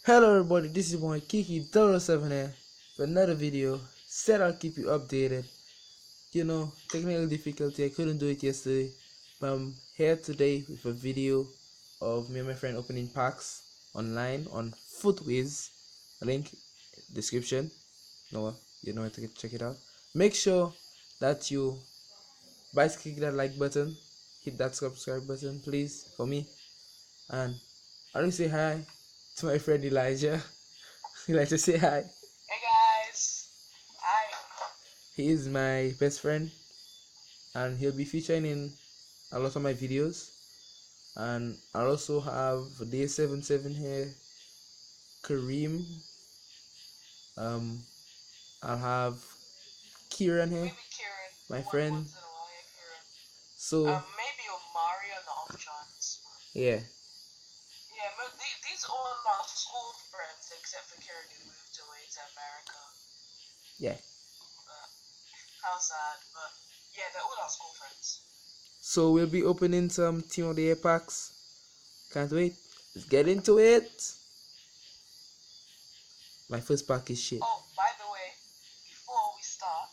Hello everybody, this is my Kiki007 here for another video. Said I'll keep you updated. Technical difficulty, I couldn't do it yesterday, but I'm here today with a video of me and my friend opening packs online on Footwiz. Link description. You know where to check it out. Make sure that you click that like button, hit that subscribe button please for me, and I want to say hi to my friend Elijah. Elijah, say hi. Hey guys, hi. He is my best friend and he'll be featuring in a lot of my videos. And I also have Day77 here, Kareem, I'll have Kieran here, Maybe Kieran. my friend. Once in a while, yeah, Kieran. So Maybe Omari on the off chance. yeah, Yeah, but these all are school friends except for Kieran who moved away to America. yeah. How sad, but yeah, they're all our school friends. So we'll be opening some Team of the Year packs. Can't wait. Let's get into it. My first pack is shit. Oh, by the way, before we start,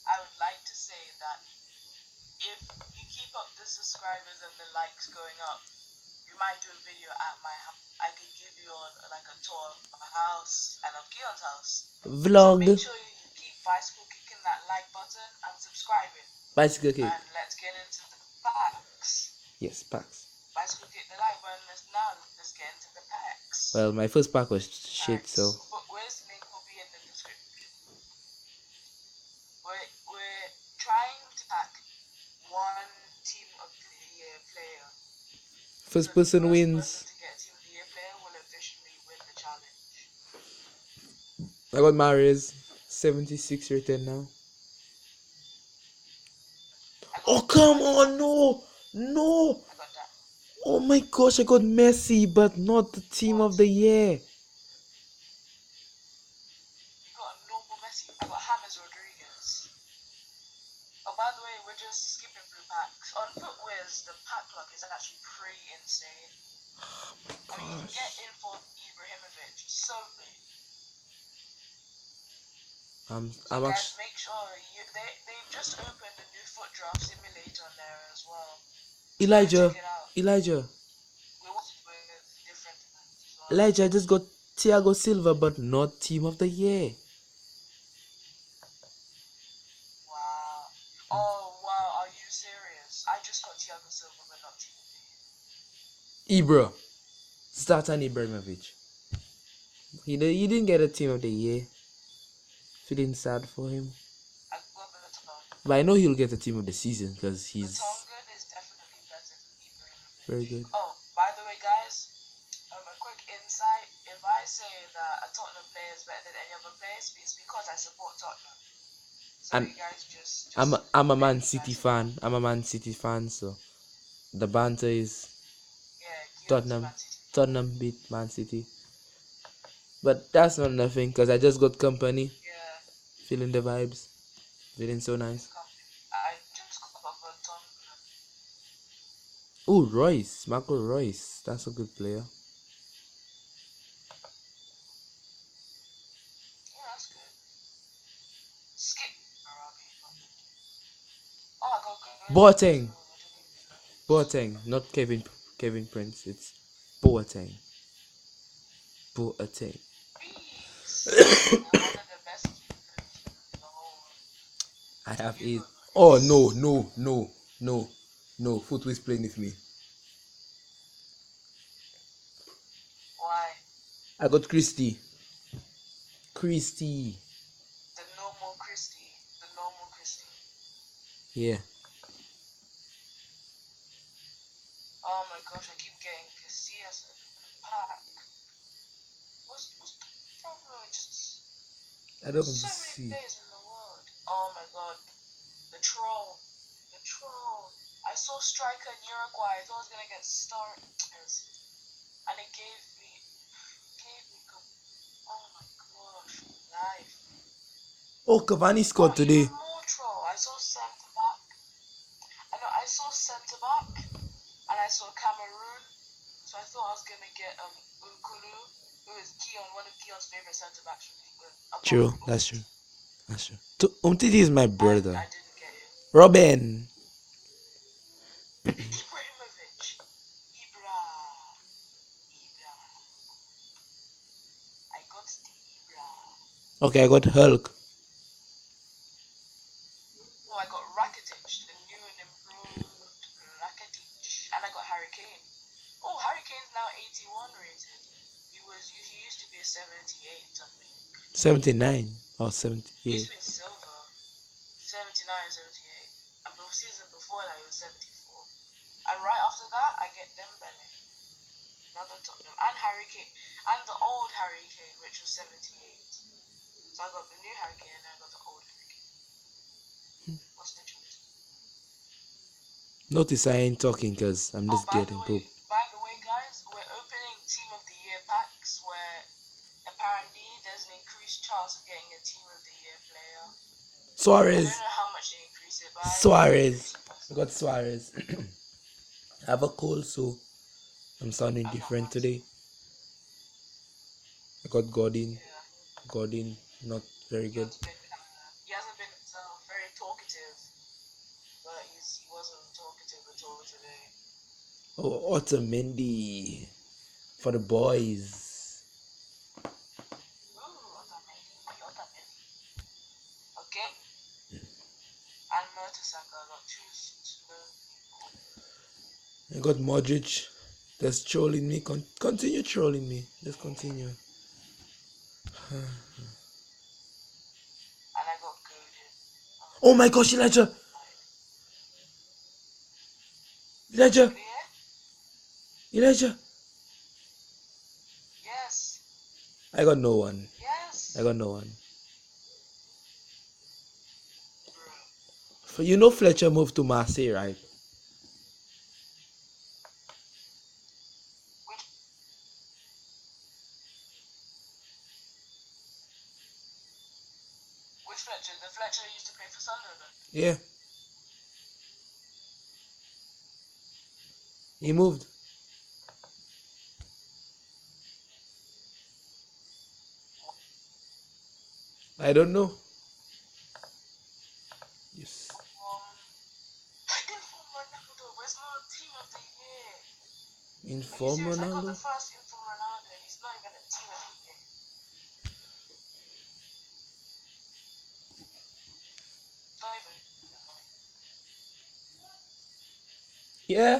I would like to say that if you keep up the subscribers and the likes going up, we might do a video at my house. I could give you like a tour of my house and of Keon's house. Vlog. So make sure you keep bicycle kicking that like button and subscribing. Bicycle kick. And let's get into the packs. Yes, packs. Bicycle kick the like button. Let's get into the packs. Well, my first pack was shit, so. But where's the link will be in the description. We're trying to pack one Team of the Year player. First person wins. To get Team of the Year player will officially win the challenge. I got Mahrez, 76 rated now. Oh come on, no! Oh my gosh, I got Messi, but not the Team of the Year. You got a normal Messi. I got James Rodriguez. Oh, by the way, we're just skipping through packs. On Footwiz, the pack luck is actually pretty insane. I mean, you can get in for Ibrahimovic. So big. Guys, make sure they've just opened a new foot draft simulator on there as well. Elijah, Elijah just got Thiago Silva, but not Team of the Year. Wow. Oh wow, are you serious? I just got Thiago Silva, but not Team of the Year. Ibra, Zlatan Ibrahimovic. He didn't get a Team of the Year. Feeling sad for him. But I know he'll get a Team of the Season because he's is definitely better than Ibrahimovic. Very good. Oh, by the way, guys, a quick insight. If I say that a Tottenham player is better than any other players, it's because I support Tottenham. So and you guys just I'm a Man City fan. I'm a Man City fan, so the banter is Tottenham beat Man City. But that's not nothing because I just got company. Yeah. Feeling the vibes. Feeling so nice. I just got Tottenham. Oh, Royce. Marco Royce. That's a good player. Yeah, that's good. Skip. Oh, I got Boateng, not Kevin Prince. It's Boateng. I have it. Oh no! Footwiz playing with me. Why? I got Christie. The normal Christie. Yeah. Oh my gosh, I keep getting Casillas in the pack. What's the problem? I don't so see. many players in the world. Oh my god. The troll. I saw striker in Uruguay. I thought I was gonna get starters. And it gave me oh my gosh, life. Oh, Cavani scored today. Even more troll. I saw centre back. And I saw Cameroon. So I thought I was gonna get Nkulu, Who is Keon, one of Keon's favorite centre backs from England. Apart True, from that's Umtiti. true. That's true. Umtiti is my And brother. I didn't get him. Robin. Ibrahimovic. Ibra. I got the Ibra. Okay, I got Hulk. Oh, I got Rakitic, the new and improved Rakitic. And I got Harry Kane. Oh, Harry Kane's now 81 rated. He used to be a 78, I think. 79 or He used 78. to be silver. 79, 78. And the season before that, he was 74. And right after that, I get Dembele. Another Tottenham. And Harry Kane. And the old Harry Kane, which was 78. So I got the new Harry Kane and I got the old Harry Kane. What's the choice? Notice I ain't talking because I'm just getting poop. By the way, guys, we're opening Team of the Year packs where apparently there's an increased chance of getting a Team of the Year player. Suarez. I don't know how much they increase it by. Suarez. I got Suarez. I have a cold, so I'm sounding different today. I got Godin. Yeah. Godin, not very good. He hasn't been very talkative, but he wasn't talkative at all today. Oh, Otamendi for the boys. Ooh, Otamendi. Okay. And Mertesacker, I got two. I got Modric. That's trolling me. Continue trolling me. Just continue. And I got Godin. Oh my gosh, Elijah! Elijah! Elijah! Yes. I got no one. Yes. I got no one. You know Fletcher moved to Marseille, right? Which Fletcher? The Fletcher used to play for Sunderland? Yeah. He moved. I don't know. Yes. Inform Ronaldo. Where's not Team of the Year? Inform I got Ronaldo? the first Inform Ronaldo and he's not even a Team of the Year. Not even. Yeah.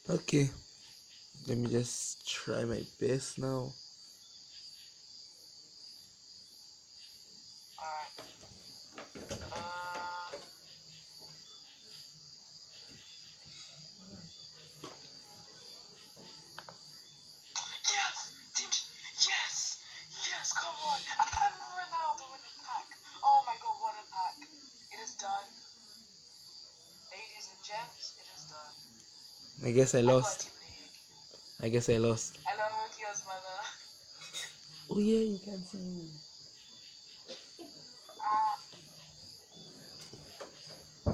Okay. Let me just try my best now. Alright. Yes! Yes, come on! And Ronaldo in the pack! Oh my god, what a pack! It is done. Ladies and gents, it is done. I guess I lost. I guess I lost. Hello, Kio's mother. Oh yeah, you can see me.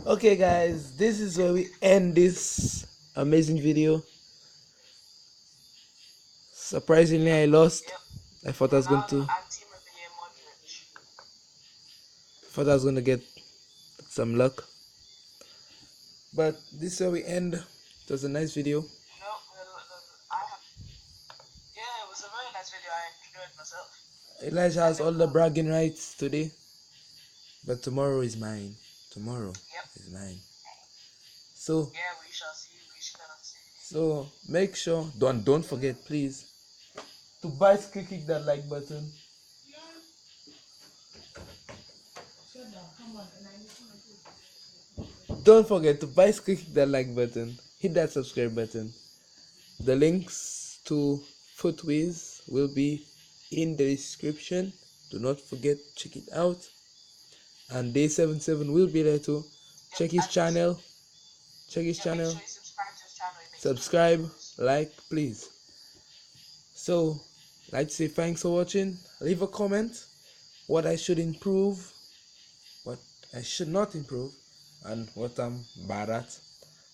Okay guys, this is where we end this amazing video. Surprisingly, I lost. Yep. I thought I was going to get some luck. But this is where we end. It was a nice video. Yeah, it was a very nice video. I enjoyed myself. Elijah has all the bragging rights today. But tomorrow is mine. Tomorrow is mine. So yeah, we shall see. So make sure, don't forget please to bicycle click that like button. Don't forget to bicycle click that like button. Hit that subscribe button. The links to Footways will be in the description. Do not forget, check it out. And Day77 will be there too. Check his channel. Check his channel. Subscribe, like, please. So, I'd like to say thanks for watching. Leave a comment. what I should improve, what I should not improve, and what I'm bad at.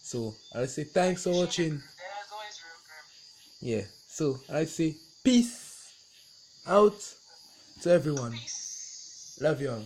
So I say thanks for watching. There's always room for him. Yeah. So I say peace out to everyone. Peace. Love you all.